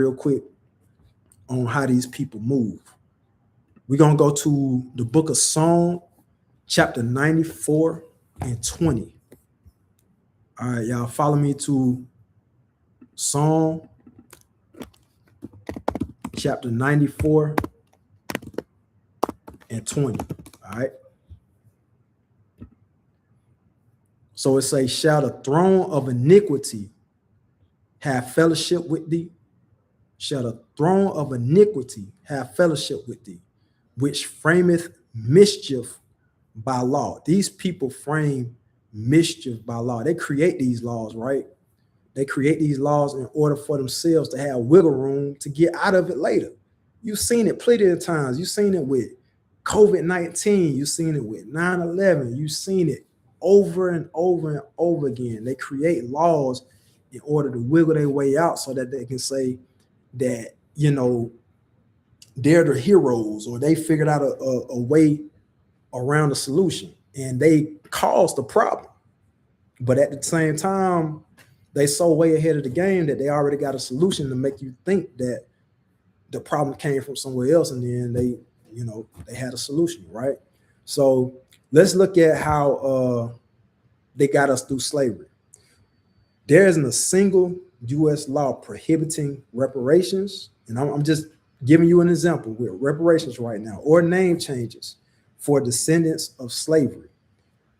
real quick on how these people move. We're going to go to the book of Psalm, chapter 94 and 20. All right, y'all follow me to Psalm chapter 94 and 20. All right. So it says, shall the throne of iniquity have fellowship with thee? Shall the throne of iniquity have fellowship with thee, which frameth mischief by law? These people frame mischief by law. They create these laws, right? They create these laws in order for themselves to have wiggle room to get out of it later. You've seen it plenty of times. You've seen it with COVID-19. You've seen it with 9/11. You've seen it over and over and over again. They create laws in order to wiggle their way out so that they can say that, you know, they're the heroes, or they figured out a way around the solution, and they caused the problem. But at the same time, they so way ahead of the game that they already got a solution to make you think that the problem came from somewhere else, and then they had a solution, right? So let's look at how they got us through slavery. There isn't a single U.S. law prohibiting reparations, and I'm just giving you an example with reparations right now, or name changes for descendants of slavery.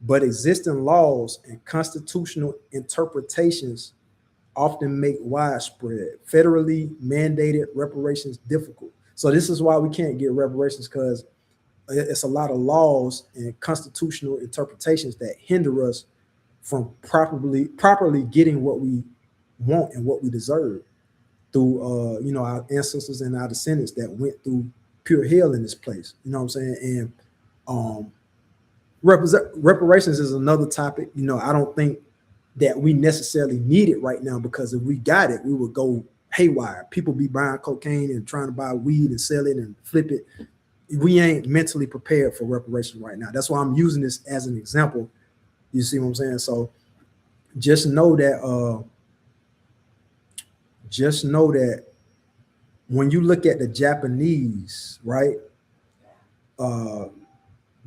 But existing laws and constitutional interpretations often make widespread, federally mandated reparations difficult. So this is why we can't get reparations, because it's a lot of laws and constitutional interpretations that hinder us from properly getting what we want and what we deserve through our ancestors and our descendants that went through pure hell in this place. You know what I'm saying? And reparations is another topic. I don't think that we necessarily need it right now, because if we got it, we would go haywire. People be buying cocaine and trying to buy weed and sell it and flip it. We ain't mentally prepared for reparations right now. That's why I'm using this as an example. You see what I'm saying? So just know that when you look at the Japanese, right,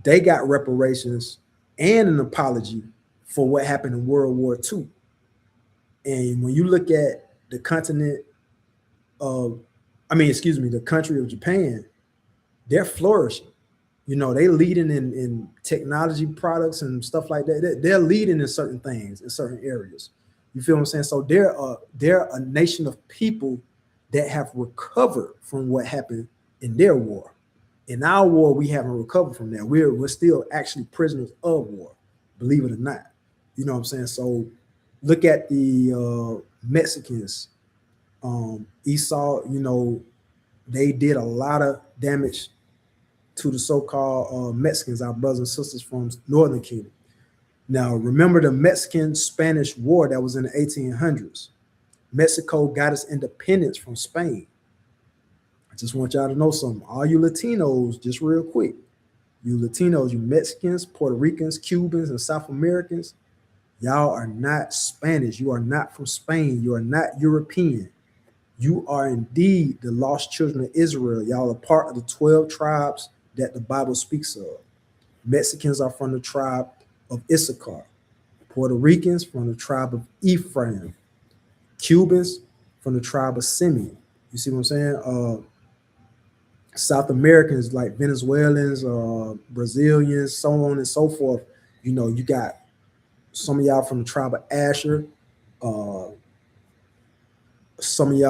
they got reparations and an apology for what happened in World War II. And when you look at the the country of Japan, they're flourishing. They leading in technology products and stuff like that. They're leading in certain things, in certain areas. You feel what I'm saying? So they're a nation of people that have recovered from what happened in their war. In our war, we haven't recovered from that. We're still actually prisoners of war, believe it or not. You know what I'm saying? So look at the Mexicans. Esau, they did a lot of damage to the so-called Mexicans, our brothers and sisters from Northern Kingdom. Now, remember the Mexican-Spanish War that was in the 1800s. Mexico got its independence from Spain. I just want y'all to know something. All you Latinos, just real quick, you Latinos, you Mexicans, Puerto Ricans, Cubans, and South Americans, y'all are not Spanish. You are not from Spain. You are not European. You are indeed the lost children of Israel. Y'all are part of the 12 tribes that the Bible speaks of. Mexicans are from the tribe of Issachar. Puerto Ricans from the tribe of Ephraim. Cubans from the tribe of Simeon. You see what I'm saying? South Americans like Venezuelans, Brazilians, so on and so forth. You got some of y'all from the tribe of Asher. Some of y'all